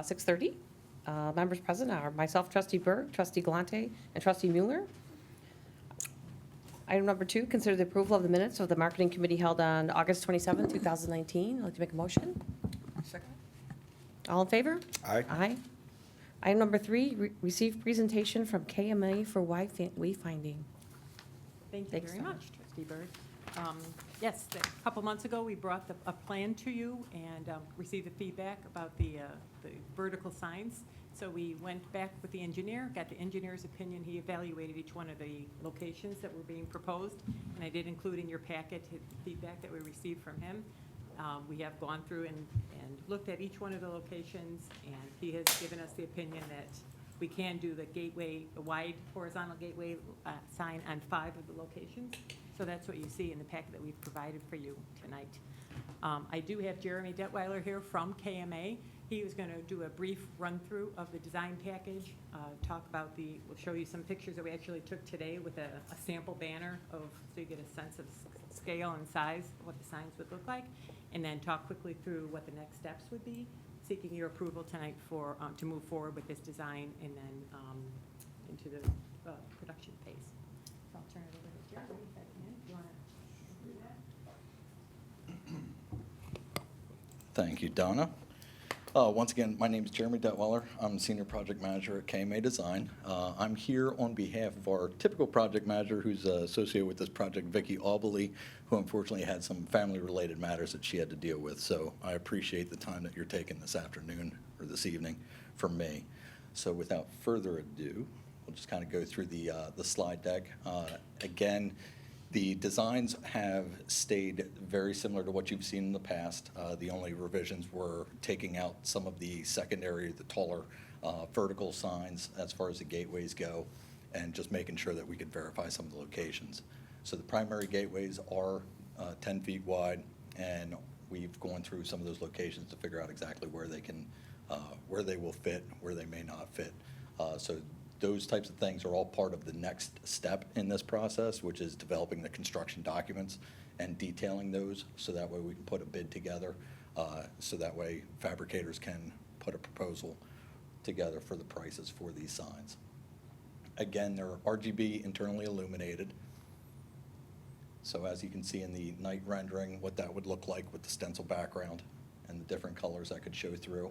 6:30. Members present are myself, trustee Berg, trustee Galante, and trustee Mueller. Item number 2, consider the approval of the minutes of the marketing committee held on August 27, 2019. I'd like to make a motion. Second. All in favor? Aye. Aye. Item number 3, receive presentation from KMA for wayfinding. Thank you Thanks, very Donna. much, trustee Bird. Yes, a couple months ago, we brought a plan to you and received the feedback about the vertical signs. So we went back with the engineer, got the engineer's opinion. He evaluated each one of the locations that were being proposed, and I did include in your packet his feedback that we received from him. We have gone through and looked at each one of the locations, and he has given us the opinion that we can do the gateway, a wide horizontal gateway sign on 5 of the locations. So that's what you see in the packet that we've provided for you tonight. I do have Jeremy Detweiler here from KMA. He was going to do a brief run-through of the design package, talk about we'll show you some pictures that we actually took today with a sample banner so you get a sense of scale and size of what the signs would look like, and then talk quickly through what the next steps would be, seeking your approval tonight to move forward with this design and then into the production phase. So I'll turn it over to Jeremy if I can. Do you want to do that? Thank you, Donna. Once again, my name is Jeremy Detweiler. I'm Senior Project Manager at KMA Design. I'm here on behalf of our typical project manager who's associated with this project, Vicki Albely, who unfortunately had some family-related matters that she had to deal with. So I appreciate the time that you're taking this afternoon or this evening from me. So without further ado, we'll just kind of go through the slide deck. Again, the designs have stayed very similar to what you've seen in the past. The only revisions were taking out some of the secondary, the taller vertical signs as far as the gateways go, and just making sure that we could verify some of the locations. So the primary gateways are 10 feet wide, and we've gone through some of those locations to figure out exactly where they can, where they will fit, where they may not fit. So those types of things are all part of the next step in this process, which is developing the construction documents and detailing those so that way we can put a bid together, so that way fabricators can put a proposal together for the prices for these signs. Again, they're RGB internally illuminated. So as you can see in the night rendering, what that would look like with the stencil background and the different colors that could show through.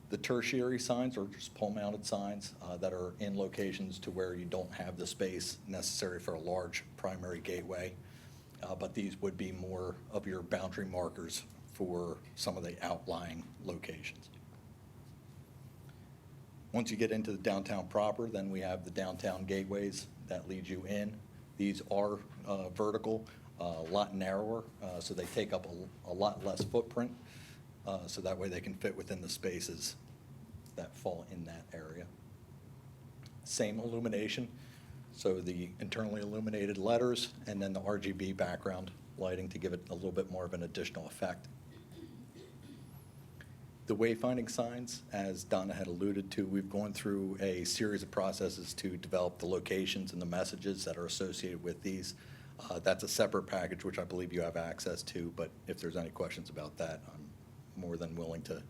The tertiary signs are just pole-mounted signs that are in locations to where you don't have the space necessary for a large primary gateway, but these would be more of your boundary markers for some of the outlying locations. Once you get into the downtown proper, then we have the downtown gateways that lead you in. These are vertical, a lot narrower, so they take up a lot less footprint. So that way they can fit within the spaces that fall in that area. Same illumination, so the internally illuminated letters and then the RGB background lighting to give it a little bit more of an additional effect. The wayfinding signs, as Donna had alluded to, we've gone through a series of processes to develop the locations and the messages that are associated with these. That's a separate package, which I believe you have access to, but if there's any questions about that, I'm more than willing to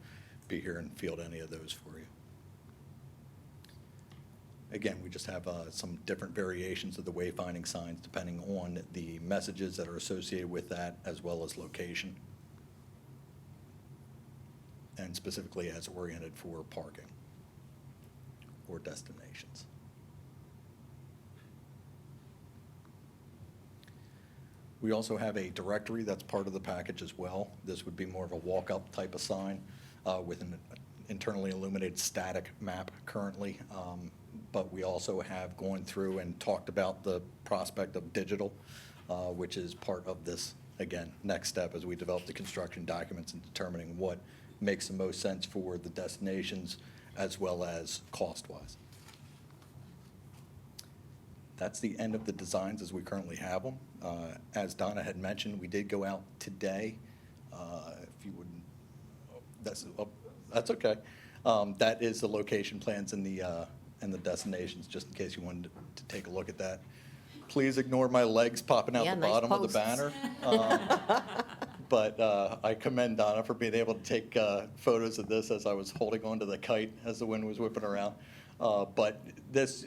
be here and field any of those for you. Again, we just have some different variations of the wayfinding signs depending on the messages that are associated with that as well as location, and specifically as oriented for parking or destinations. We also have a directory that's part of the package as well. This would be more of a walk-up type of sign with an internally illuminated static map currently. But we also have gone through and talked about the prospect of digital, which is part of this, again, next step as we develop the construction documents and determining what makes the most sense for the destinations as well as cost-wise. That's the end of the designs as we currently have them. As Donna had mentioned, we did go out today. If you wouldn't, that's okay. That is the location plans and the destinations, just in case you wanted to take a look at that. Please ignore my legs popping out the nice bottom posts. of the banner. But I commend Donna for being able to take photos of this as I was holding onto the kite as the wind was whipping around. But this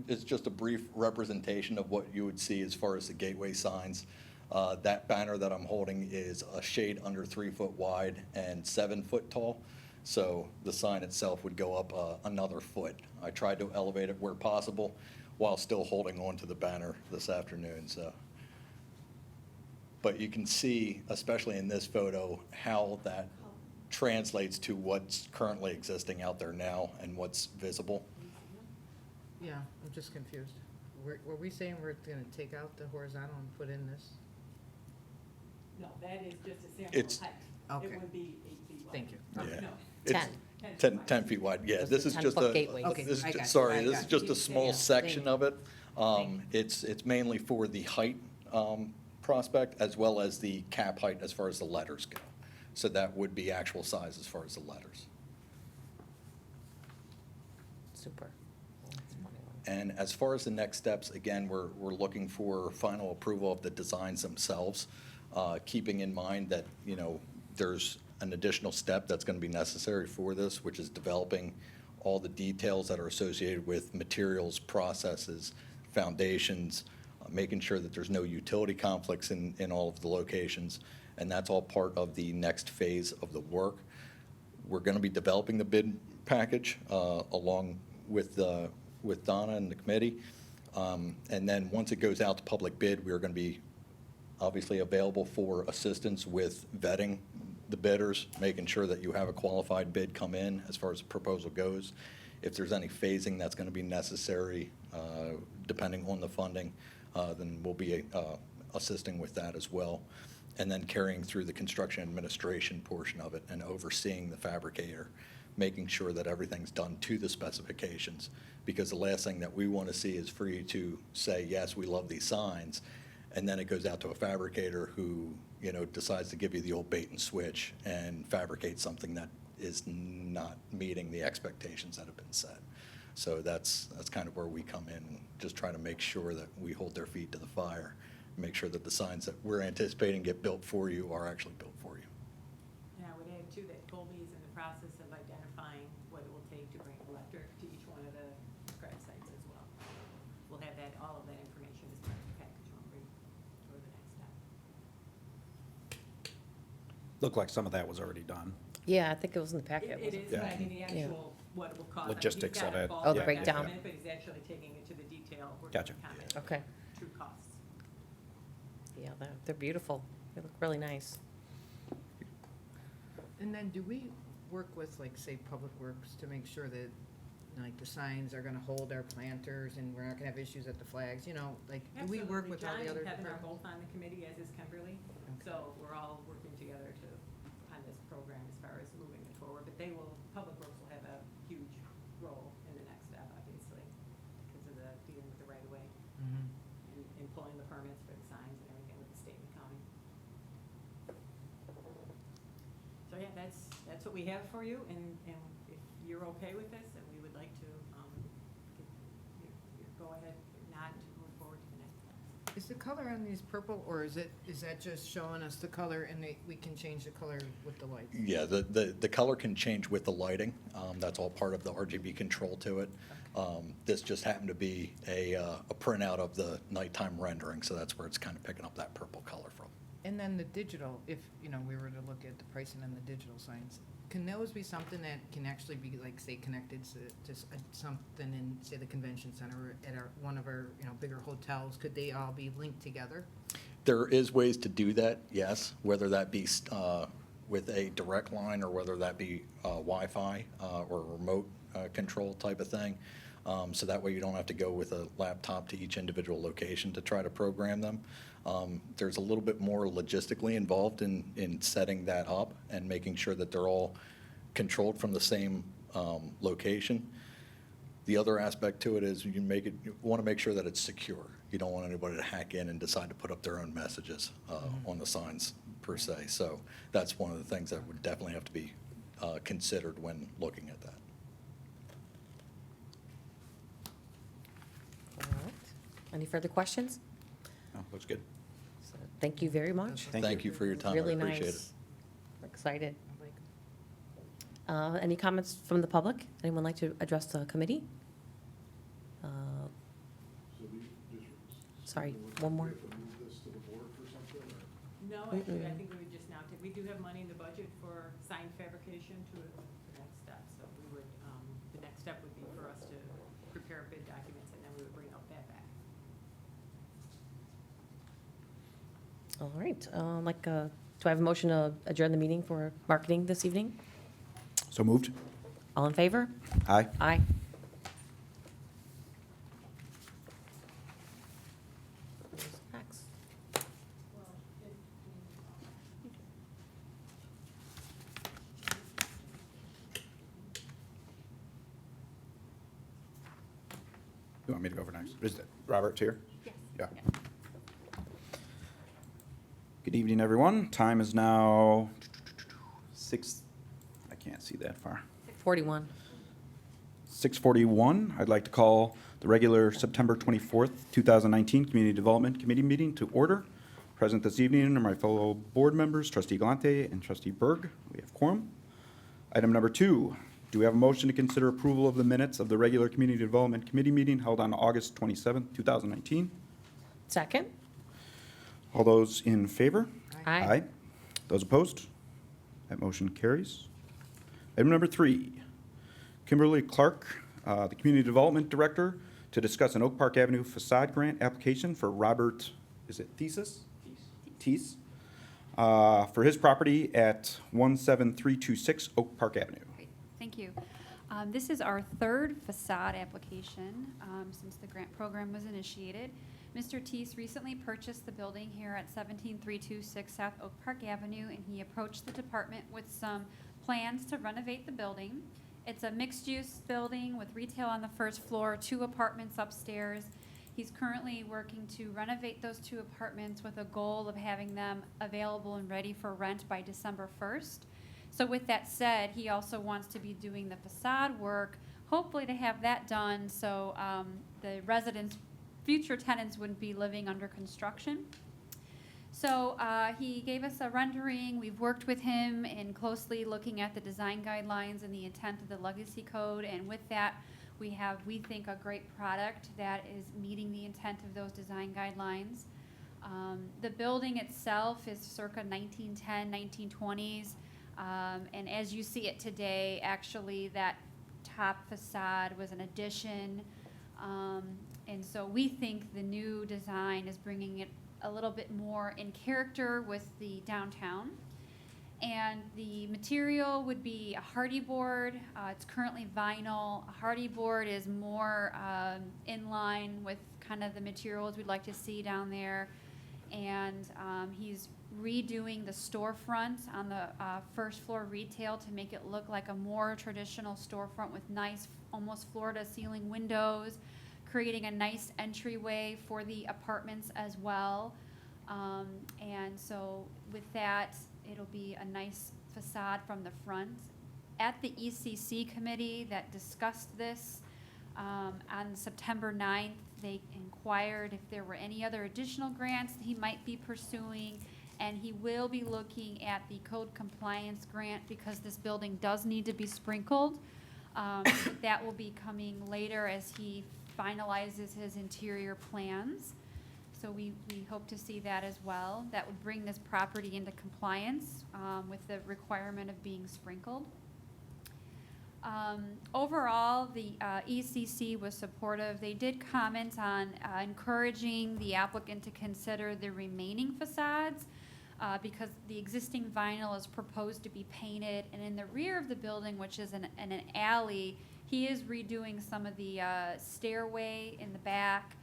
is just a brief representation of what you would see as far as the gateway signs. That banner that I'm holding is a shade under 3 foot wide and 7 foot tall. So the sign itself would go up another foot. I tried to elevate it where possible while still holding on to the banner this afternoon. So, but you can see, especially in this photo, how that translates to what's currently existing out there now and what's visible. Yeah, I'm just confused. Were we saying we're gonna take out the horizontal and put in this? No, that is just a It's- sample height. Okay. It would be 8 feet wide. Thank you. Yeah. No. It's 10 feet wide, yeah. Just This a is just 10-foot a, gateway. Okay, this is I got you, sorry, I this is got just you. a small Yeah, section thank of it. Thank It's mainly for the height prospect as well as the cap height as far as the letters go. So that would be actual size as far as the letters. Super. And as far as the next steps, again, we're looking for final approval of the designs themselves, keeping in mind that, you know, there's an additional step that's going to be necessary for this, which is developing all the details that are associated with materials, processes, foundations, making sure that there's no utility conflicts in all of the locations. And that's all part of the next phase of the work. We're going to be developing the bid package along with Donna and the committee. And then once it goes out to public bid, we are going to be obviously available for assistance with vetting the bidders, making sure that you have a qualified bid come in as far as the proposal goes. If there's any phasing that's going to be necessary, depending on the funding, then we'll be assisting with that as well. And then carrying through the construction administration portion of it and overseeing the fabricator, making sure that everything's done to the specifications. Because the last thing that we want to see is for you to say, yes, we love these signs, and then it goes out to a fabricator who, you know, decides to give you the old bait and switch and fabricate something that is not meeting the expectations that have been set. So that's kind of where we come in and just try to make sure that we hold their feet to the fire, make sure that the signs that we're anticipating get built for you are actually built for you. And I would add too that Colby is in the process of identifying what it will take to bring electric to each one of the scratch sites as well. We'll have that, all of that information as part of the package when we go to the next step. Looked like some of that was already done. Yeah, I think it was in the packet. It wasn't is, it? but I mean, the Yeah. actual, what it will cost. Logistics He's got of a it. ballpark Oh, the breakdown. estimate, But he's actually taking it to the detail. We're Gotcha. gonna comment Okay. True costs. Yeah, they're beautiful. They look really nice. And then do we work with, like, say, Public Works to make sure that, like, the signs are gonna hold our planters and we're not gonna have issues at the flags, you know, like, do we work Absolutely. with all the other John and Kevin are departments? both on the committee, as is Kimberly. Okay. So we're all working together on this program as far as moving it forward. But Public Works will have a huge role in the next step, obviously, because of dealing with the right of way Mhm. and pulling the permits for the signs and everything with the state and county. So yeah, that's what we have for you, and if you're okay with this, then we would like to, go ahead, not move forward to the next step. Is the color on these purple, or is that just showing us the color and we can change the color with the lights? Yeah, the color can change with the lighting. That's all part of the RGB control to it. This just happened to be a printout of the nighttime rendering, so that's where it's kind of picking up that purple color from. And then the digital, if, you know, we were to look at the pricing on the digital signs, can those be something that can actually be, like, say, connected to something in, say, the convention center or at one of our, you know, bigger hotels? Could they all be linked together? There is ways to do that, yes, whether that be with a direct line or whether that be Wi-Fi or remote control type of thing. So that way you don't have to go with a laptop to each individual location to try to program them. There's a little bit more logistically involved in setting that up and making sure that they're all controlled from the same location. The other aspect to it is you want to make sure that it's secure. You don't want anybody to hack in and decide to put up their own messages on the signs per se. So that's one of the things that would definitely have to be considered when looking at that. All right. Any further questions? Oh, looks good. So Thank you very much. Thank you for your time. I Really appreciate it. nice. We're excited. Like, Any comments from the public? Anyone like to address the committee? Sorry, one more. No, actually, I think we would just now, we do have money in the budget for sign fabrication to the next step. So we would, the next step would be for us to prepare bid documents, and then we would bring out that back. All right, do I have a motion to adjourn the meeting for marketing this evening? So moved? All in favor? Aye. Aye. Next. You want me to go over next? Is that Robert's here? Yes. Yeah. Good evening, everyone. Time is now 6, I can't see that far. 41. 6:41. I'd like to call the regular September 24th, 2019 Community Development Committee meeting to order. Present this evening are my fellow board members, Trustee Galante and Trustee Berg. We have quorum. Item number 2, do we have a motion to consider approval of the minutes of the regular Community Development Committee meeting held on August 27th, 2019? Second? All those in favor? Aye. Those opposed? That motion carries. Item number 3, Kimberly Clark, the Community Development Director, to discuss an Oak Park Avenue facade grant application for Robert, is it Thesis? Teese. For his property at 17326 Oak Park Avenue. Great, thank you. This is our third facade application since the grant program was initiated. Mr. Teese recently purchased the building here at 17326 South Oak Park Avenue, and he approached the department with some plans to renovate the building. It's a mixed-use building with retail on the first floor, 2 apartments upstairs. He's currently working to renovate those 2 apartments with a goal of having them available and ready for rent by December 1st. So with that said, he also wants to be doing the facade work, hopefully to have that done so the residents, future tenants wouldn't be living under construction. So he gave us a rendering. We've worked with him in closely looking at the design guidelines and the intent of the legacy code, and with that, we have, we think, a great product that is meeting the intent of those design guidelines. The building itself is circa 1910, 1920s, and as you see it today, actually that top facade was an addition, and so we think the new design is bringing it a little bit more in character with the downtown. And the material would be a hardy board. It's currently vinyl. A hardy board is more in line with kind of the materials we'd like to see down there. And he's redoing the storefront on the first floor retail to make it look like a more traditional storefront with nice, almost floor-to-ceiling windows, creating a nice entryway for the apartments as well. And so with that, it'll be a nice facade from the front. At the ECC committee that discussed this on September 9th, they inquired if there were any other additional grants he might be pursuing, and he will be looking at the code compliance grant because this building does need to be sprinkled. That will be coming later as he finalizes his interior plans. So we hope to see that as well. That would bring this property into compliance with the requirement of being sprinkled. Overall, the ECC was supportive. They did comment on encouraging the applicant to consider the remaining facades because the existing vinyl is proposed to be painted, and in the rear of the building, which is in an alley, he is redoing some of the stairway in the back,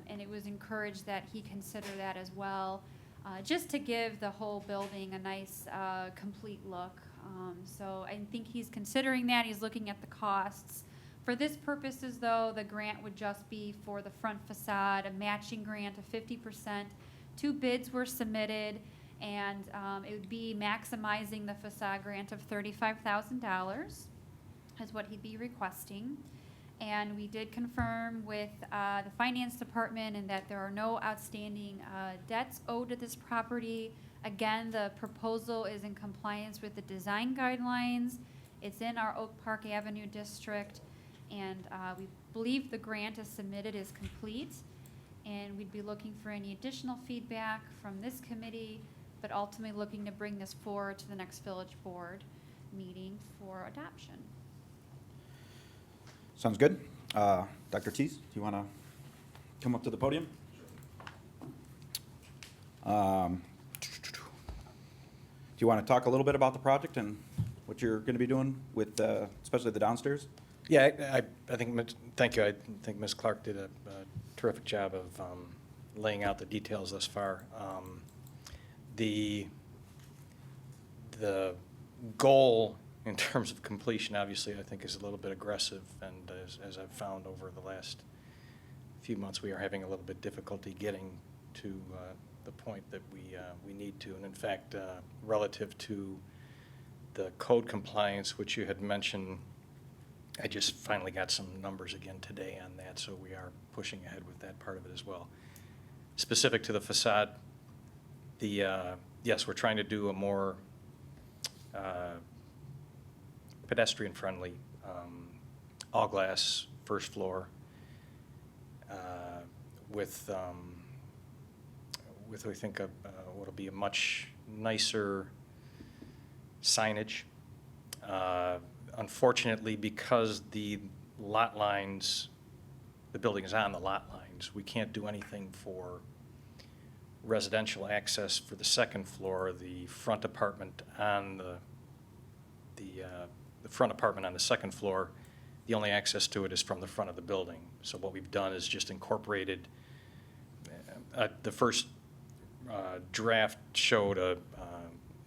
and it was encouraged that he consider that as well, just to give the whole building a nice complete look. So I think he's considering that. He's looking at the costs. For this purposes, though, the grant would just be for the front facade, a matching grant of 50%. 2 bids were submitted, and it would be maximizing the facade grant of $35,000 is what he'd be requesting. And we did confirm with the finance department and that there are no outstanding debts owed to this property. Again, the proposal is in compliance with the design guidelines. It's in our Oak Park Avenue district, and we believe the grant as submitted is complete. And we'd be looking for any additional feedback from this committee, but ultimately looking to bring this forward to the next village board meeting for adoption. Sounds good. Dr. Teese, do you want to come up to the podium? Do you want to talk a little bit about the project and what you're going to be doing with, especially the downstairs? Yeah, I think, thank you. I think Ms. Clark did a terrific job of laying out the details thus far. The goal in terms of completion, obviously, I think is a little bit aggressive, and as I've found over the last few months, we are having a little bit difficulty getting to the point that we need to. And in fact, relative to the code compliance, which you had mentioned, I just finally got some numbers again today on that, so we are pushing ahead with that part of it as well. Specific to the facade, yes, we're trying to do a more pedestrian-friendly, all-glass first floor with we think what'll be a much nicer signage. Unfortunately, because the lot lines, the building is on the lot lines, we can't do anything for residential access for the second floor. The front apartment on the front apartment on the second floor, the only access to it is from the front of the building. So what we've done is just incorporated, the first draft showed a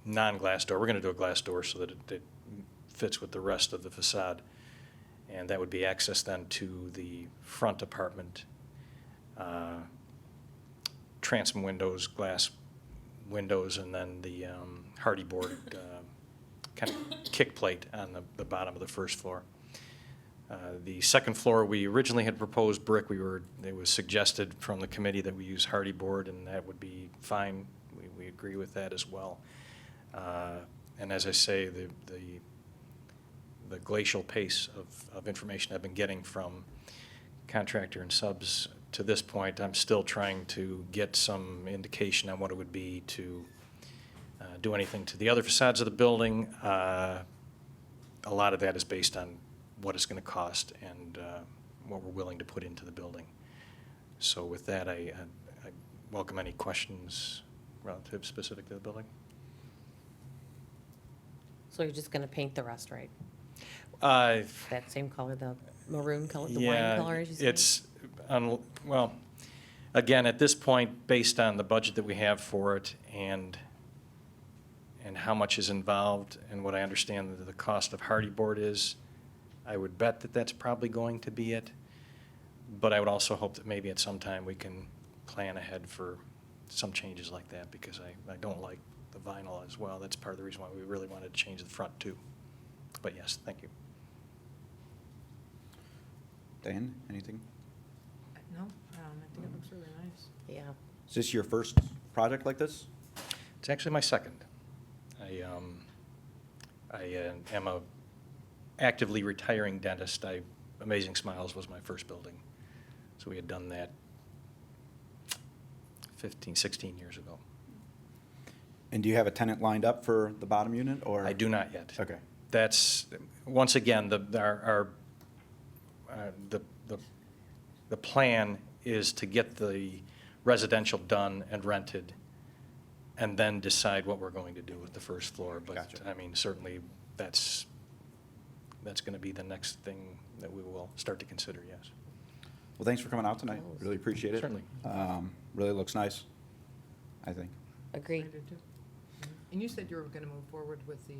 non-glass door. We're going to do a glass door so that it fits with the rest of the facade. And that would be access then to the front apartment. Transom windows, glass windows, and then the hardy board kind of kick plate on the bottom of the first floor. The second floor, we originally had proposed brick. It was suggested from the committee that we use hardy board, and that would be fine. We agree with that as well. And as I say, the glacial pace of information I've been getting from contractor and subs to this point, I'm still trying to get some indication on what it would be to do anything to the other facades of the building. A lot of that is based on what it's going to cost and what we're willing to put into the building. So with that, I welcome any questions relative specific to the building. So you're just going to paint the rest, right? Uh, That same color, the maroon color, the Yeah, wine color, as you say? it's, well, again, at this point, based on the budget that we have for it and how much is involved and what I understand that the cost of hardy board is, I would bet that that's probably going to be it. But I would also hope that maybe at some time we can plan ahead for some changes like that, because I don't like the vinyl as well. That's part of the reason why we really wanted to change the front too. But yes, thank you. Dan, anything? No, I think it looks really nice. Yeah. Is this your first project like this? It's actually my second. I am a actively retiring dentist. Amazing Smiles was my first building. So we had done that 15, 16 years ago. And do you have a tenant lined up for the bottom unit, or? I do not yet. Okay. That's, once again, the plan is to get the residential done and rented, and then decide what we're going to do with the first floor. But, Gotcha. I mean, certainly, that's going to be the next thing that we will start to consider, yes. Well, thanks for coming out tonight. Close. Really appreciate it. Certainly. Really looks nice, I think. Agree. I do too. And you said you were going to move forward with the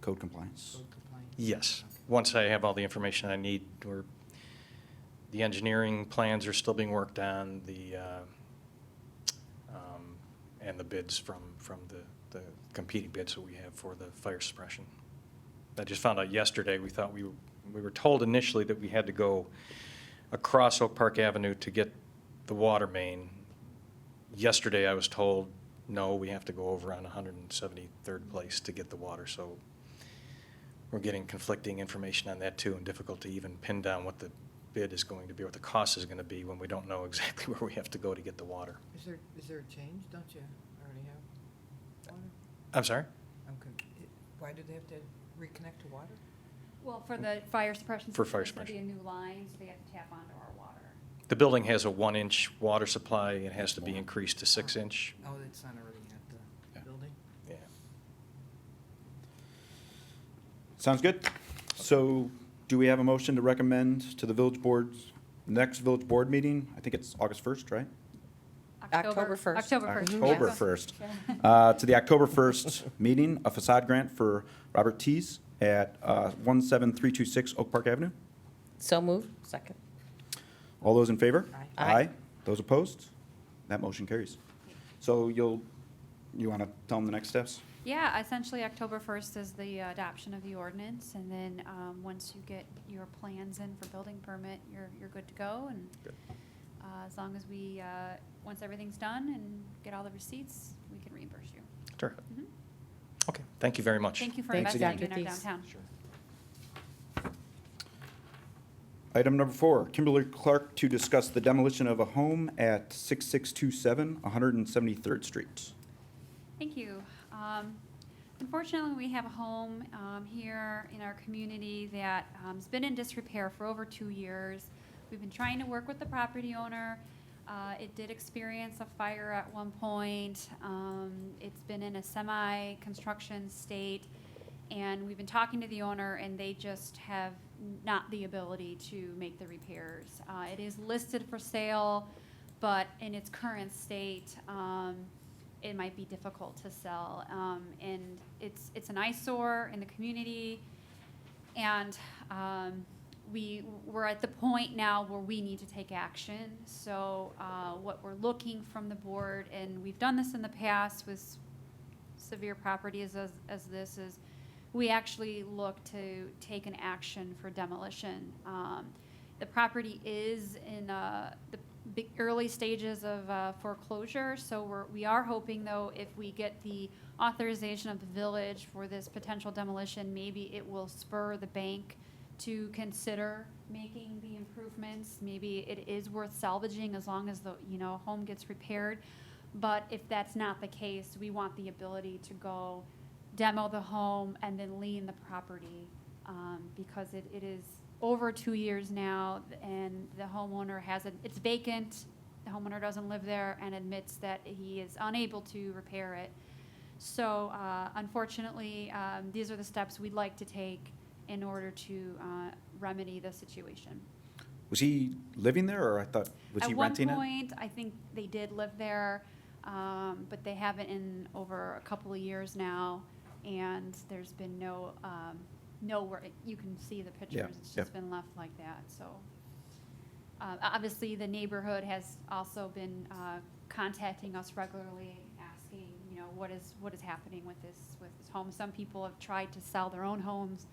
Code compliance. code compliance? Yes. Okay. Once I have all the information I need, the engineering plans are still being worked on, and the bids from the competing bids that we have for the fire suppression. I just found out yesterday, we thought we We were told initially that we had to go across Oak Park Avenue to get the water main. Yesterday, I was told, no, we have to go over on 173rd Place to get the water, so we're getting conflicting information on that too, and difficult to even pin down what the bid is going to be, what the cost is going to be when we don't know exactly where we have to go to get the water. Is there a change? Don't you already have water? I'm sorry? Why do they have to reconnect to water? Well, for the fire suppression. For fire system, suppression. It'll be a new line, so they have to tap onto our water. The building has a 1-inch water supply. It has to be increased to 6-inch. Oh, it's not already at Yeah. the building? Yeah. Sounds good. So do we have a motion to recommend to the village board's, next village board meeting? I think it's August 1st, right? October 1st. October 1st. October yes. 1st. To the October 1st meeting, a facade grant for Robert Tees at 17326 Oak Park Avenue. So moved. Second. All those in favor? Aye. Aye. Those opposed? That motion carries. So you want to tell them the next steps? Yeah, essentially, October 1st is the adoption of the ordinance, and then once you get your plans in for building permit, you're good to go, and Good. as long as we, once everything's done and get all the receipts, we can reimburse you. Sure. Mhm. Okay, thank you very much. Thank you for Thanks investing again. in our Dr. Thies. downtown. Item number 4, Kimberly Clark to discuss the demolition of a home at 6627 173rd Street. Thank you. Unfortunately, we have a home here in our community that has been in disrepair for over 2 years. We've been trying to work with the property owner. It did experience a fire at one point. It's been in a semi-construction state, and we've been talking to the owner, and they just have not the ability to make the repairs. It is listed for sale, but in its current state, it might be difficult to sell. And it's an eyesore in the community, and we're at the point now where we need to take action. So what we're looking from the board, and we've done this in the past with severe properties as this, is we actually look to take an action for demolition. The property is in the big early stages of foreclosure, so we are hoping, though, if we get the authorization of the village for this potential demolition, maybe it will spur the bank to consider making the improvements. Maybe it is worth salvaging as long as the home gets repaired. But if that's not the case, we want the ability to go demo the home and then lien the property, because it is over 2 years now, and the homeowner it's vacant. The homeowner doesn't live there and admits that he is unable to repair it. So unfortunately, these are the steps we'd like to take in order to remedy the situation. Was he living there, or was he renting At it? one point, I think they did live there, but they haven't in over a couple of years now, and there's been nowhere, you can see the pictures, Yeah, it's yeah. just been left like that, so. Obviously, the neighborhood has also been contacting us regularly, asking, what is happening with this home. Some people have tried to sell their own homes,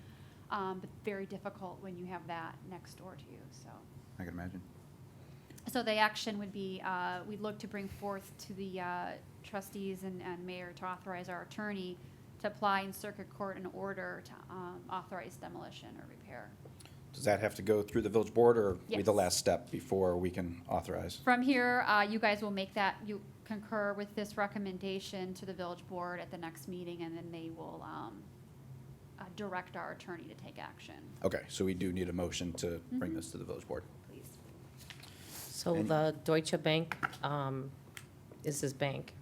but very difficult when you have that next door to you, so. I can imagine. So the action would be, we'd look to bring forth to the trustees and mayor to authorize our attorney to apply in circuit court an order to authorize demolition or repair. Does that have to go through the village board, or be the Yes. last step before we can authorize? From here, you guys will make that, you concur with this recommendation to the village board at the next meeting, and then they will direct our attorney to take action, Okay, so we do need a motion to bring Mhm. this to the village board. please. So And- the Deutsche Bank is his bank,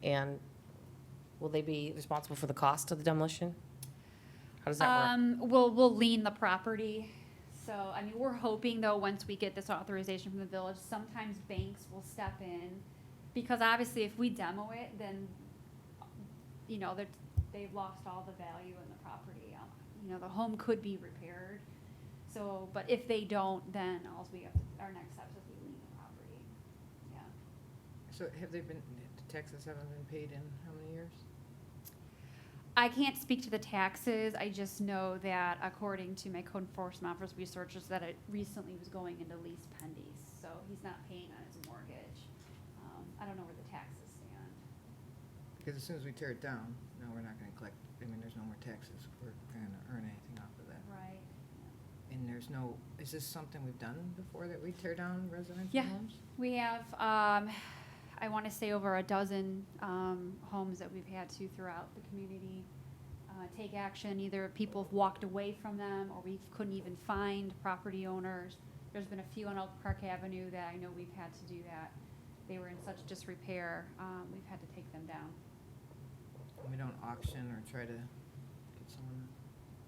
and will they be responsible for the cost of the demolition? How does that work? We'll lien the property. So, I mean, we're hoping, though, once we get this authorization from the village, sometimes banks will step in. Because obviously, if we demo it, then, they've lost all the value in the property. The home could be repaired. So, but if they don't, then our next step is we lien the property. Yeah. So have they been, the taxes haven't been paid in how many years? I can't speak to the taxes. I just know that according to my code enforcement officer researchers, that it recently was going into lease pendies, so he's not paying on his mortgage. I don't know where the taxes stand. Because as soon as we tear it down, no, we're not gonna collect, I mean, there's no more taxes. We're gonna earn anything off of that. Right. And there's no, is this something we've done before, that we tear down residential Yeah. homes? We have, I want to say over a dozen homes that we've had to throughout the community take action. Either people have walked away from them, or we couldn't even find property owners. There's been a few on Oak Park Avenue that I know we've had to do that. They were in such disrepair, we've had to take them down. We don't auction or try to get someone,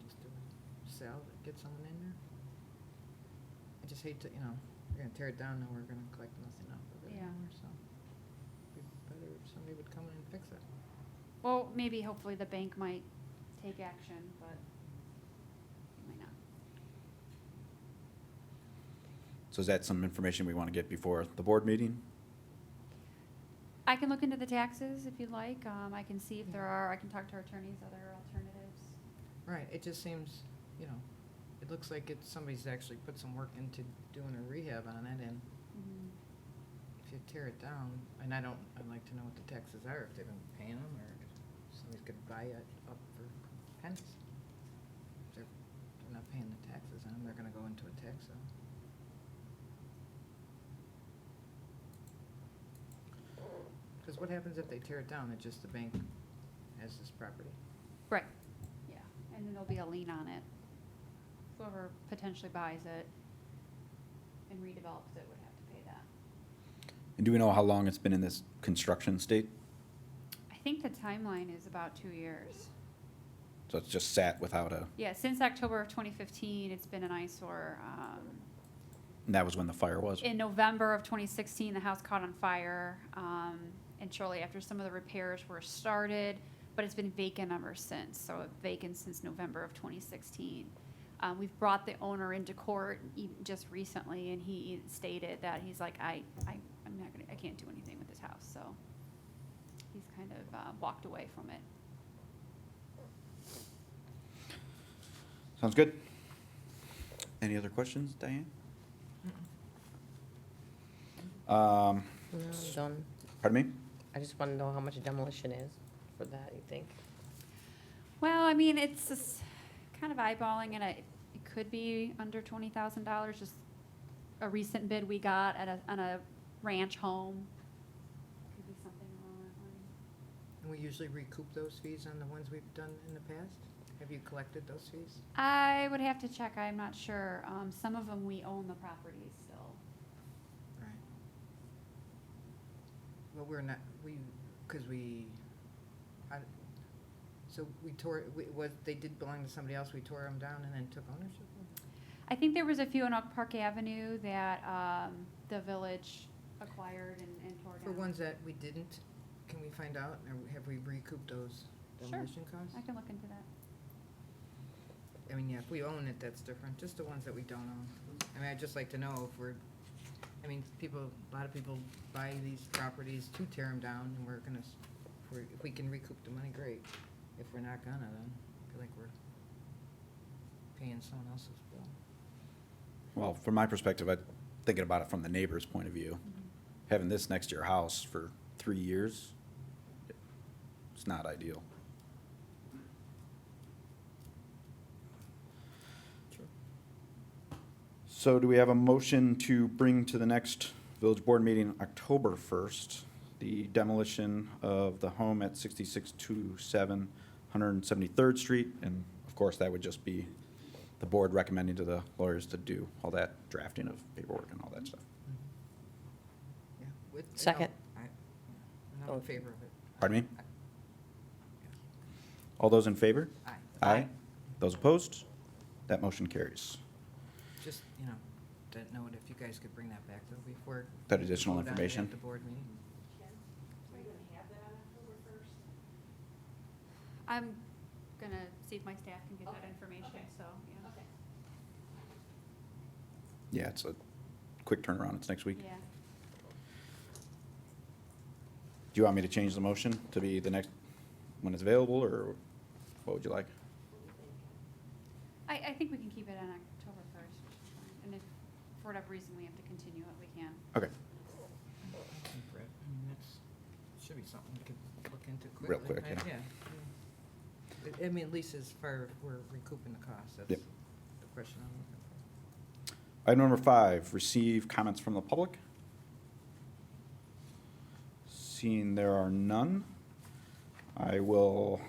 just to sell, get someone in there? I just hate to, you know, we're gonna tear it down, and we're gonna collect nothing off of it Yeah. anymore, so. It'd be better if somebody would come in and fix it. Well, maybe hopefully the bank might take action, but it might not. So is that some information we want to get before the board meeting? I can look into the taxes if you'd like. I can see if there are, I can talk to our attorneys, other alternatives. Right, it just seems, you know, it looks like it's, somebody's actually put some work into doing a rehab on it, and Mhm. if you tear it down, and I'd like to know what the taxes are, if they've been paying them, or if somebody's could buy it up for pennies. If they're not paying the taxes on them, they're gonna go into a tax sale. Because what happens if they tear it down, it's just the bank has this property? Right, yeah, and then there'll be a lien on it. Whoever potentially buys it and redevelops it would have to pay that. And do we know how long it's been in this construction state? I think the timeline is about 2 years. So it's just sat without a, Yeah, since October of 2015, it's been an eyesore. and that was when the fire was? In November of 2016, the house caught on fire, and shortly after, some of the repairs were started, but it's been vacant ever since, so vacant since November of 2016. We've brought the owner into court just recently, and he stated that he's like, I'm not gonna, I can't do anything with this house, so he's kind of walked away from it. Sounds good. Any other questions, Diane? No, done. Pardon me? I just want to know how much demolition is for that, you think? Well, I mean, it's just kind of eyeballing, and it could be under $20,000, just a recent bid we got on a ranch home. Could be something along that line. And we usually recoup those fees on the ones we've done in the past? Have you collected those fees? I would have to check, I'm not sure. Some of them, we own the properties still. Right. Well, we're not, because we, so we tore, they did belong to somebody else, we tore them down and then took ownership of them? I think there was a few on Oak Park Avenue that the village acquired and tore down. For ones that we didn't, can we find out, or have we recouped those Sure. demolition costs? I can look into that. I mean, yeah, if we own it, that's different, just the ones that we don't own. I mean, I'd just like to know if we're, I mean, a lot of people buy these properties to tear them down, and we're gonna, if we can recoup the money, great. If we're not gonna, then I feel like we're paying someone else's bill. Well, from my perspective, I'm thinking about it from the neighbor's point of view. Having this next to your house for 3 years, it's not ideal. So do we have a motion to bring to the next village board meeting, October 1st, the demolition of the home at 6627 173rd Street? And of course, that would just be the board recommending to the lawyers to do all that drafting of paperwork and all that stuff. Yeah. with- Second. I'm not in favor of it. Pardon me? All those in favor? Aye. Aye. Those opposed? That motion carries. Just, you know, that note, if you guys could bring that back though before. That additional we vote on it information? At the board meeting. I'm gonna see if my staff can get that information, so, yeah. Yeah, it's a quick turnaround. It's next week. Yeah. Do you want me to change the motion to be the next, when it's available, or? What would you like? I think we can keep it on October 1st, which is fine. And if, for whatever reason, we have to continue it, we can. Okay, Brett, I mean, that's, should be something we could look into quickly. Real quick, yeah. I mean, at least as far as we're recouping the cost, that's Yep. the question I'm looking for. item number 5, receive comments from the public. Seeing there are none, I will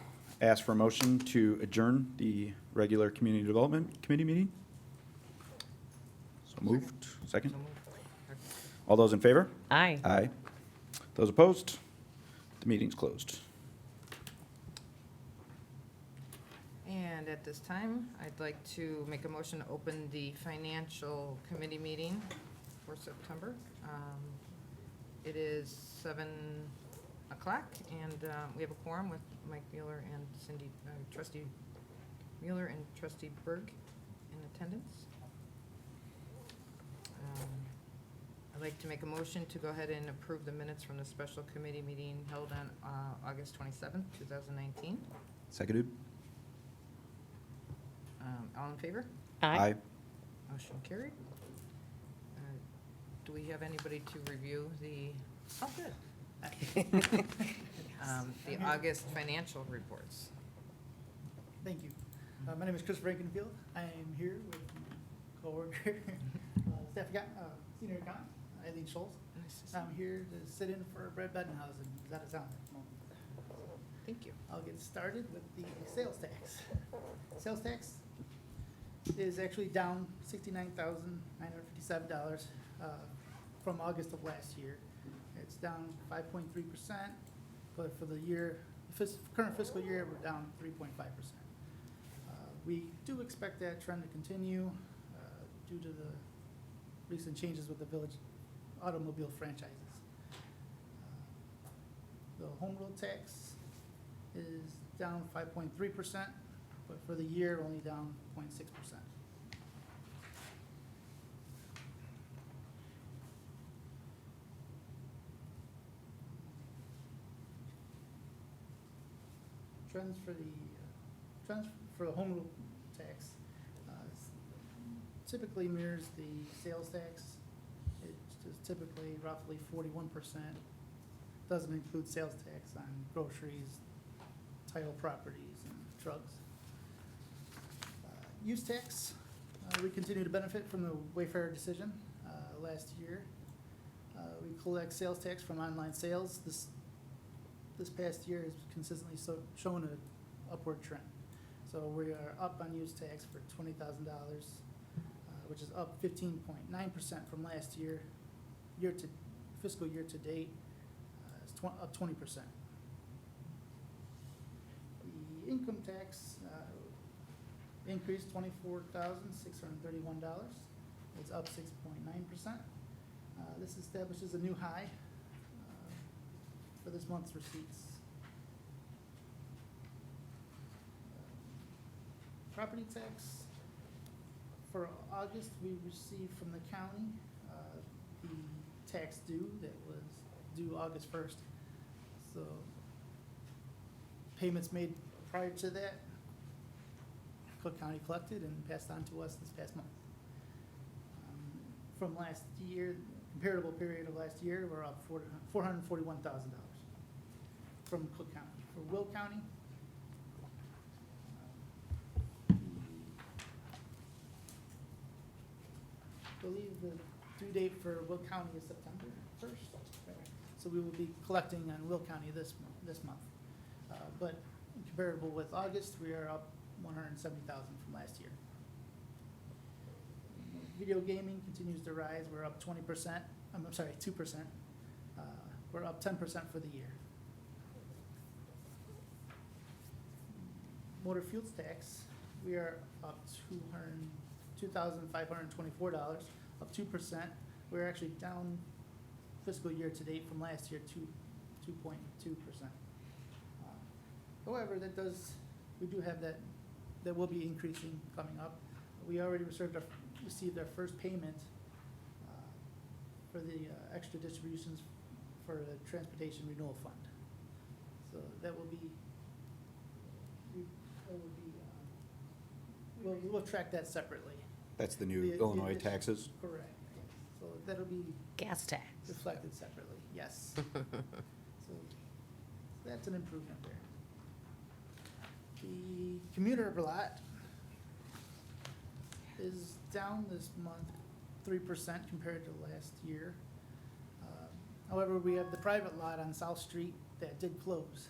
ask for a motion to adjourn the regular Community Development Committee meeting. So moved. Second. So moved. All those in favor? Aye. Aye. Those opposed? The meeting's closed. And at this time, I'd like to make a motion to open the Financial Committee meeting for September. It is 7 o'clock, and we have a quorum with Mike Mueller and Cindy, trustee Mueller and trustee Berg in attendance. I'd like to make a motion to go ahead and approve the minutes from the special committee meeting held on August 27th, 2019. Seconded? All in favor? Aye. Motion carried. Do we have anybody to review the, oh, good. The August financial reports? Thank you. My name is Chris Frankenfield. I am here with my coworker, staff senior accountant, Eileen Schultz. Nice to see I'm here to sit in for Brett Bedenhausen, who's out of town at the moment. Thank you. I'll get started with the sales tax. Sales tax is actually down $69,957 from August of last year. It's down 5.3%, but for the year, current fiscal year, we're down 3.5%. We do expect that trend to continue due to the recent changes with the village automobile franchises. The home road tax is down 5.3%, but for the year, only down 0.6%. Trends for the home rule tax typically mirrors the sales tax. It's just typically roughly 41%. Doesn't include sales tax on groceries, title properties, and drugs. Use tax, we continue to benefit from the Wayfarer decision last year. We collect sales tax from online sales. This past year has consistently shown an upward trend. So we are up on use tax for $20,000, which is up 15.9% from last year. Fiscal year to date, it's up 20%. The income tax increased $24,631. It's up 6.9%. This establishes a new high for this month's receipts. Property tax, for August, we received from the county the tax due that was due August 1st. So payments made prior to that, Cook County collected and passed on to us this past month. From last year, comparable period of last year, we're up $441,000 from Cook County. For Will County, I believe the due date for Will County is September 1st. So we will be collecting on Will County this month. But comparable with August, we are up $170,000 from last year. Video gaming continues to rise. We're up 20%. I'm sorry, 2%. We're up 10% for the year. Motor fuels tax, we are up $2,524, up 2%. We're actually down fiscal year to date from last year, 2.2%. However, we do have that will be increasing coming up. We already received our first payment for the extra distributions for the Transportation Renewal Fund. So that will be We'll track that separately. That's the The- new the Illinois addition- taxes? Correct. So that'll be Gas tax. reflected separately, yes. So that's an improvement there. The commuter lot is down this month 3% compared to last year. However, we have the private lot on South Street that did close.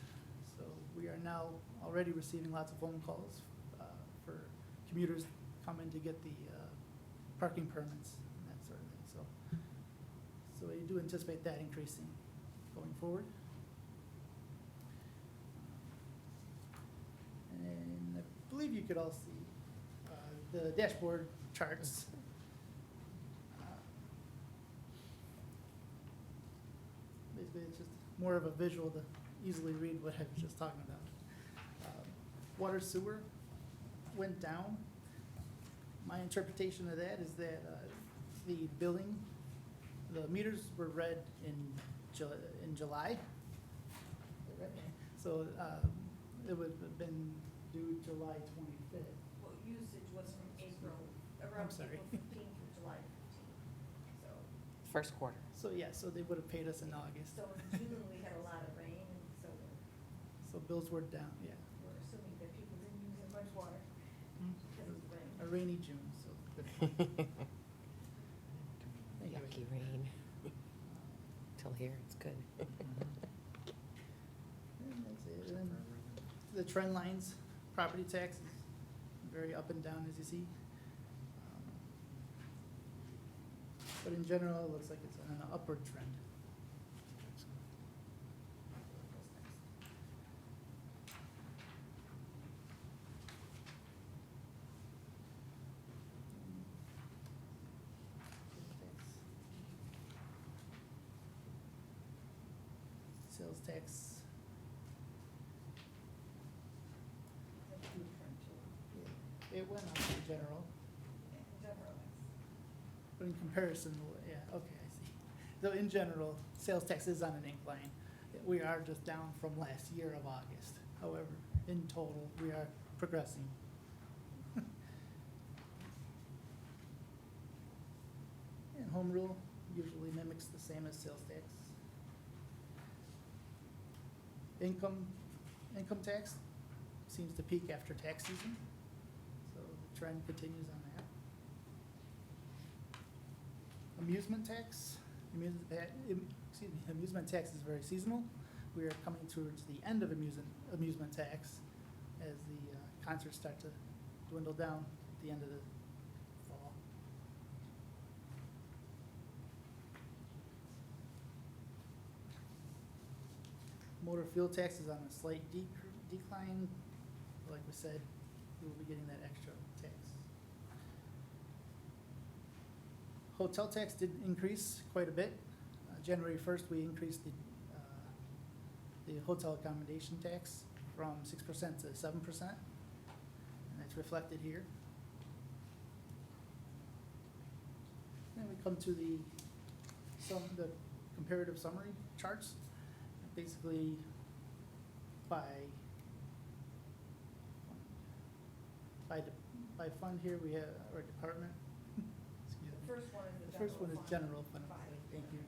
So we are now already receiving lots of phone calls for commuters coming to get the parking permits and that sort of thing. So we do anticipate that increasing going forward. And I believe you could all see the dashboard charts. Basically, it's just more of a visual to easily read what I was just talking about. Water sewer went down. My interpretation of that is that the billing, the meters were read in July. So it would have been due July 25th. Well, usage was from April, around sorry. April 15th through July 15th. So, First quarter. So yeah, so they would have paid us in August. so in June, we had a lot of rain, and so So bills were down, yeah. we're assuming that people didn't use as much water because of the rain. A rainy June, so. Yucky rain. Till here, it's good. And that's it. And then the trend lines, property taxes, very up and down as you see. But in general, it looks like it's on an upward trend. Sales tax. Yeah, it went up in general, In general, but in comparison, yeah, okay, I see. So in general, sales tax is on an incline. We are just down from last year of August. However, in total, we are progressing. And home rule usually mimics the same as sales tax. Income tax seems to peak after tax season, so the trend continues on that. Amusement tax, amusement tax is very seasonal. We are coming towards the end of amusement tax as the concerts start to dwindle down at the end of the fall. Motor fuel tax is on a slight decline. Like we said, we will be getting that extra tax. Hotel tax did increase quite a bit. January 1st, we increased the hotel accommodation tax from 6% to 7%, and that's reflected here. Then we come to the comparative summary charts. Basically, by fund here, we have, or department. Excuse me. the first one is The the first one is general fund, thank you.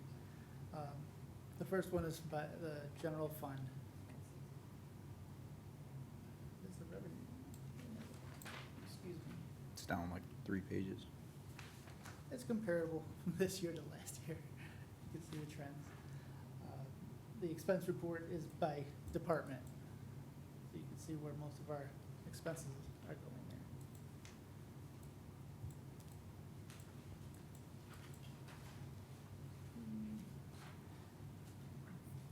The first one is by the general fund. This is the revenue. Excuse me. It's down like 3 pages. It's comparable from this year to last year. You can see the trends. The expense report is by department. So you can see where most of our expenses are going there.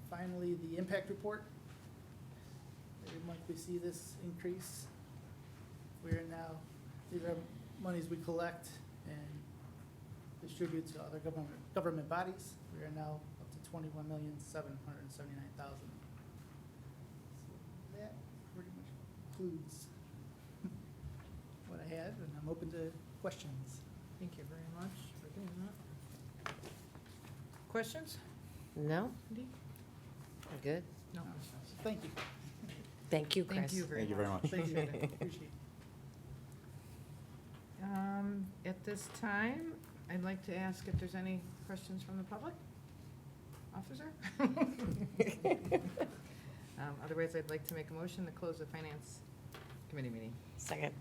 Finally, the impact report. Every month we see this increase. We are now, these are monies we collect and distribute to other government bodies. We are now up to $21,779,000. So that pretty much concludes what I have, and I'm open to questions. Thank you very much for doing that. Questions? No? Andy? Good. No. Thank you. Thank you, Chris. Thank you very much. Thank you very much. Thank you. Appreciate it. Appreciate it. this time, I'd like to ask if there's any questions from the public? Officer? Otherwise, I'd like to make a motion to close the Finance Committee meeting. Second.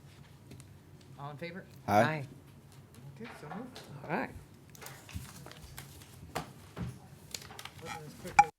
All in favor? Aye. Okay, so moved. All right. Wasn't as quick as